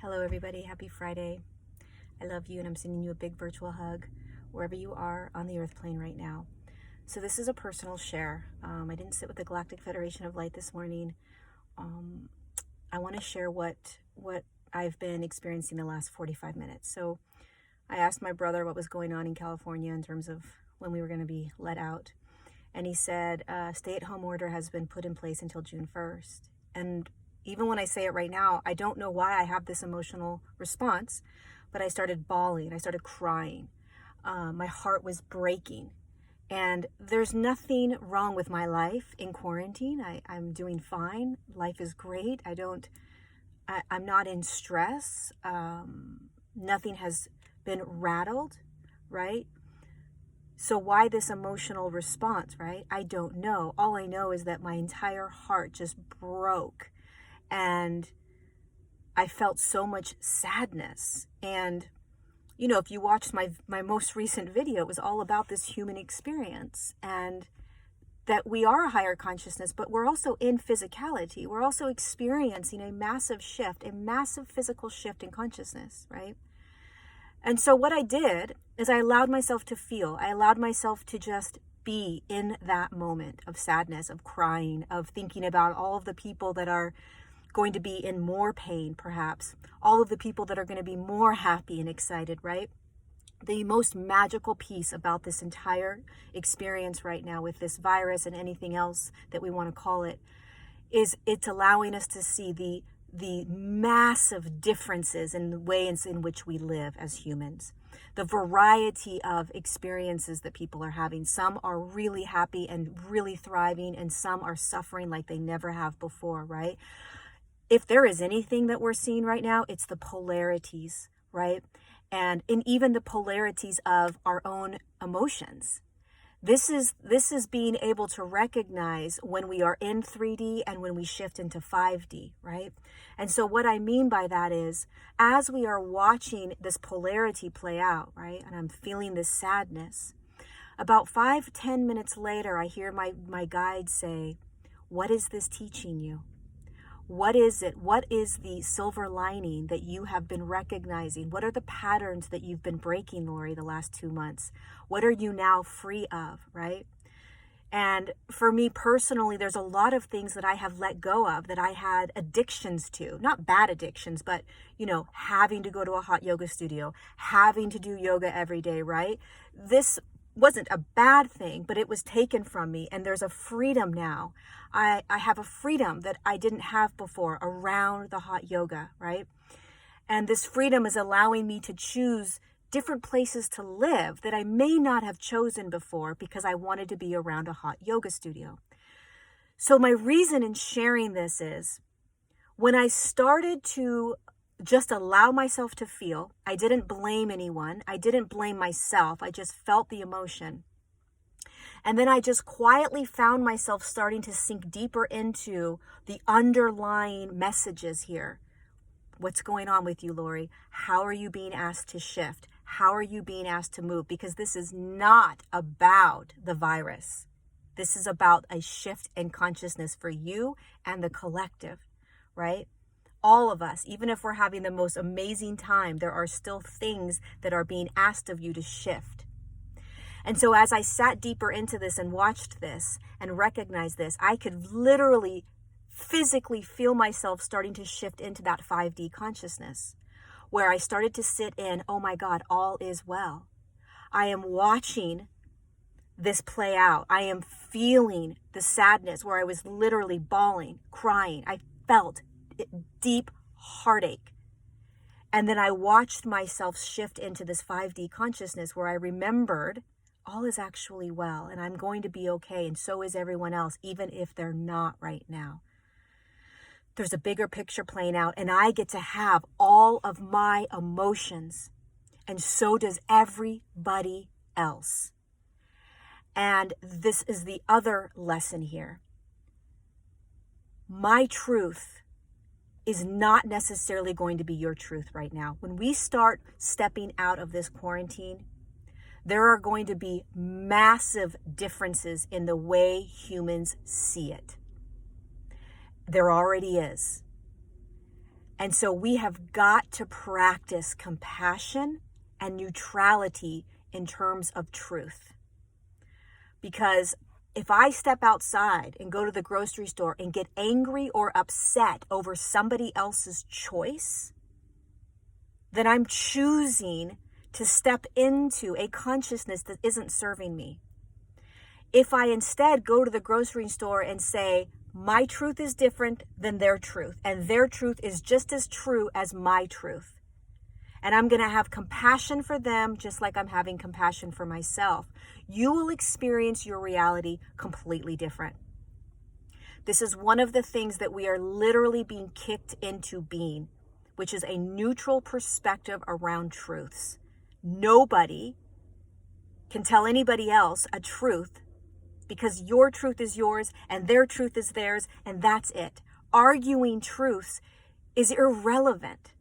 Hello, everybody. Happy Friday. I love you, and I'm sending you a big virtual hug wherever you are on the earth plane right now. So this is a personal share. I didn't sit with the Galactic Federation of Light this morning. I want to share what I've been experiencing the last 45 minutes. So I asked my brother what was going on in California in terms of when we were going to be let out. And he said, stay-at-home order has been put in place until June 1st. And even when I say it right now, I don't know why I have this emotional response, but I started bawling. I started crying. My heart was breaking. And there's nothing wrong with my life in quarantine. I'm doing fine. Life is great. I'm not in stress. Nothing has been rattled, right? So why this emotional response, right? I don't know. All I know is that my entire heart just broke. And I felt so much sadness. And, you know, if you watched my most recent video, it was all about this human experience and that we are a higher consciousness, but we're also in physicality. We're also experiencing a massive shift, a massive physical shift in consciousness, right? And so what I did is I allowed myself to feel. I allowed myself to just be in that moment of sadness, of crying, of thinking about all of the people that are going to be in more pain, perhaps. All of the people that are going to be more happy and excited, right? The most magical piece about this entire experience right now with this virus and anything else that we want to call it is it's allowing us to see the massive differences in the ways in which we live as humans. The variety of experiences that people are having. Some are really happy and really thriving, and some are suffering like they never have before, right? If there is anything that we're seeing right now, it's the polarities, right? And even the polarities of our own emotions. This is being able to recognize when we are in 3D and when we shift into 5D, right? And so what I mean by that is, as we are watching this polarity play out, right? And I'm feeling this sadness, about 5-10 minutes later, I hear my guide say, "What is this teaching you? What is it? What is the silver lining that you have been recognizing? What are the patterns that you've been breaking, Lori, the last 2 months? What are you now free of, right?" And for me personally, there's a lot of things that I have let go of that I had addictions to. Not bad addictions, but, you know, having to go to a hot yoga studio, having to do yoga every day, right? This wasn't a bad thing, but it was taken from me, and there's a freedom now. I have a freedom that I didn't have before around the hot yoga, right? And this freedom is allowing me to choose different places to live that I may not have chosen before because I wanted to be around a hot yoga studio. So my reason in sharing this is, when I started to just allow myself to feel, I didn't blame anyone. I didn't blame myself. I just felt the emotion. And then I just quietly found myself starting to sink deeper into the underlying messages here. What's going on with you, Lori? How are you being asked to shift? How are you being asked to move? Because this is not about the virus. This is about a shift in consciousness for you and the collective, right? All of us, even if we're having the most amazing time, there are still things that are being asked of you to shift. And so as I sat deeper into this and watched this and recognized this, I could literally physically feel myself starting to shift into that 5D consciousness, where I started to sit in, oh my God, all is well. I am watching this play out. I am feeling the sadness where I was literally bawling, crying. I felt deep heartache. And then I watched myself shift into this 5D consciousness where I remembered all is actually well, and I'm going to be okay, and so is everyone else, even if they're not right now. There's a bigger picture playing out, and I get to have all of my emotions, and so does everybody else. And this is the other lesson here. My truth is not necessarily going to be your truth right now. When we start stepping out of this quarantine, there are going to be massive differences in the way humans see it. There already is. And so we have got to practice compassion and neutrality in terms of truth. Because if I step outside and go to the grocery store and get angry or upset over somebody else's choice, then I'm choosing to step into a consciousness that isn't serving me. If I instead go to the grocery store and say, my truth is different than their truth, and their truth is just as true as my truth, and I'm going to have compassion for them just like I'm having compassion for myself, you will experience your reality completely different. This is one of the things that we are literally being kicked into being, which is a neutral perspective around truths. Nobody can tell anybody else a truth because your truth is yours and their truth is theirs, and that's it. Arguing truths is irrelevant.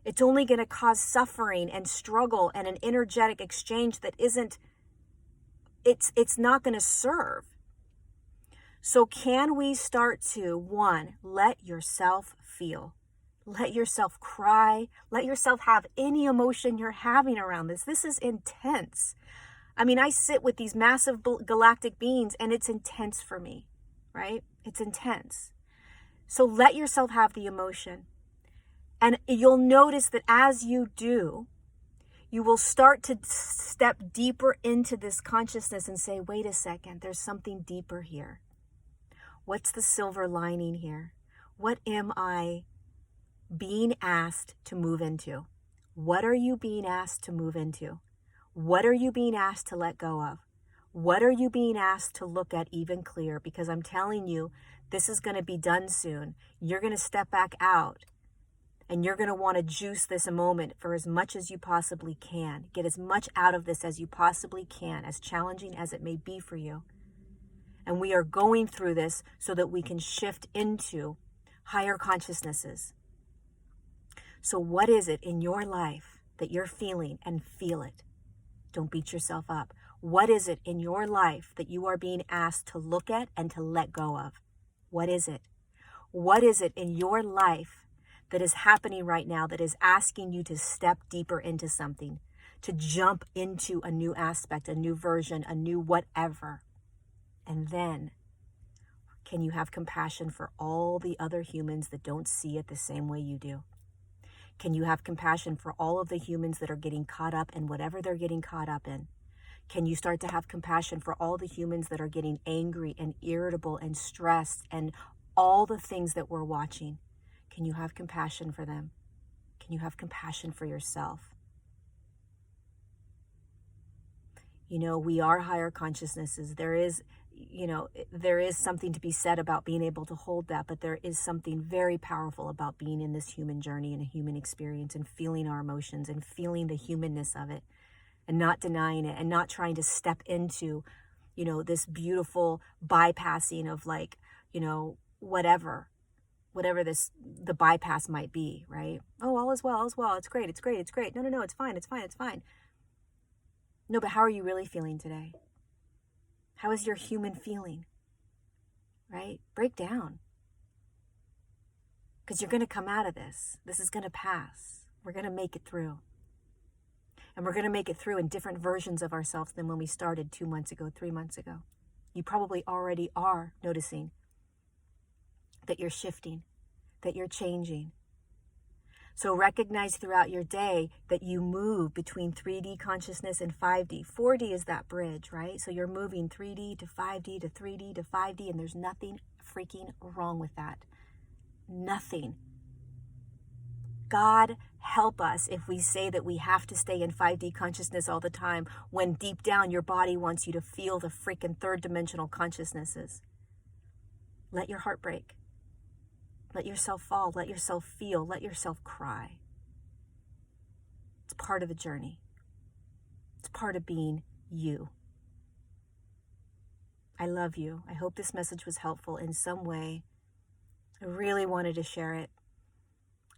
It's only going to cause suffering and struggle and an energetic exchange that it's not going to serve. So can we start to, one, let yourself feel. Let yourself cry. Let yourself have any emotion you're having around this. This is intense. I mean, I sit with these massive galactic beings and it's intense for me, right? It's intense. So let yourself have the emotion. And you'll notice that as you do, you will start to step deeper into this consciousness and say, wait a second, there's something deeper here. What's the silver lining here? What am I being asked to move into? What are you being asked to move into? What are you being asked to let go of? What are you being asked to look at even clearer? Because I'm telling you, this is going to be done soon. You're going to step back out and you're going to want to juice this moment for as much as you possibly can. Get as much out of this as you possibly can, as challenging as it may be for you. And we are going through this so that we can shift into higher consciousnesses. So what is it in your life that you're feeling, and feel it? Don't beat yourself up. What is it in your life that you are being asked to look at and to let go of? What is it? What is it in your life that is happening right now that is asking you to step deeper into something, to jump into a new aspect, a new version, a new whatever? And then, can you have compassion for all the other humans that don't see it the same way you do? Can you have compassion for all of the humans that are getting caught up in whatever they're getting caught up in? Can you start to have compassion for all the humans that are getting angry and irritable and stressed and all the things that we're watching? Can you have compassion for them? Can you have compassion for yourself? You know, we are higher consciousnesses. There is something to be said about being able to hold that, but there is something very powerful about being in this human journey and a human experience and feeling our emotions and feeling the humanness of it and not denying it and not trying to step into, this beautiful bypassing of whatever the bypass might be, right? Oh, all is well, it's great. No, it's fine. No, but how are you really feeling today? How is your human feeling? Right? Break down. Because you're going to come out of this. This is going to pass. We're going to make it through. And we're going to make it through in different versions of ourselves than when we started 2 months ago, 3 months ago. You probably already are noticing that you're shifting, that you're changing. So recognize throughout your day that you move between 3D consciousness and 5D. 4D is that bridge, right? So you're moving 3D to 5D to 3D to 5D, and there's nothing freaking wrong with that. Nothing. God help us if we say that we have to stay in 5D consciousness all the time when deep down your body wants you to feel the freaking third dimensional consciousnesses. Let your heart break. Let yourself fall, let yourself feel, let yourself cry. It's part of the journey. It's part of being you. I love you. I hope this message was helpful in some way. I really wanted to share it.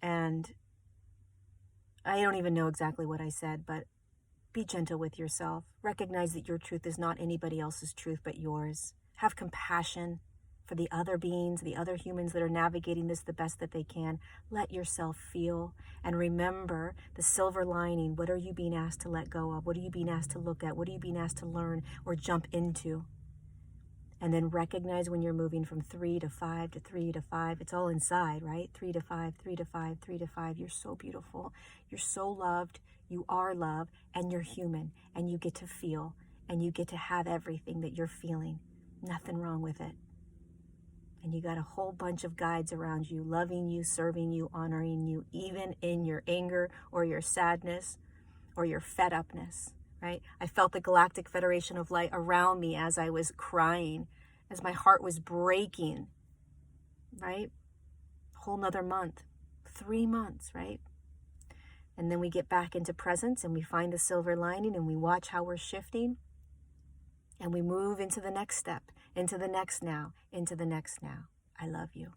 And I don't even know exactly what I said, but be gentle with yourself. Recognize that your truth is not anybody else's truth but yours. Have compassion. for the other beings, the other humans that are navigating this the best that they can. Let yourself feel and remember the silver lining. What are you being asked to let go of? What are you being asked to look at? What are you being asked to learn or jump into? And then recognize when you're moving from 3 to 5 to 3 to 5. It's all inside, right? 3 to 5, 3 to 5, 3 to 5. You're so beautiful. You're so loved. You are love, and you're human, and you get to feel, and you get to have everything that you're feeling. Nothing wrong with it. And you got a whole bunch of guides around you, loving you, serving you, honoring you, even in your anger or your sadness or your fed upness. Right? I felt the Galactic Federation of Light around me as I was crying, as my heart was breaking, right? Whole nother month, 3 months, right? And then we get back into presence and we find the silver lining and we watch how we're shifting and we move into the next step, into the next now, into the next now. I love you.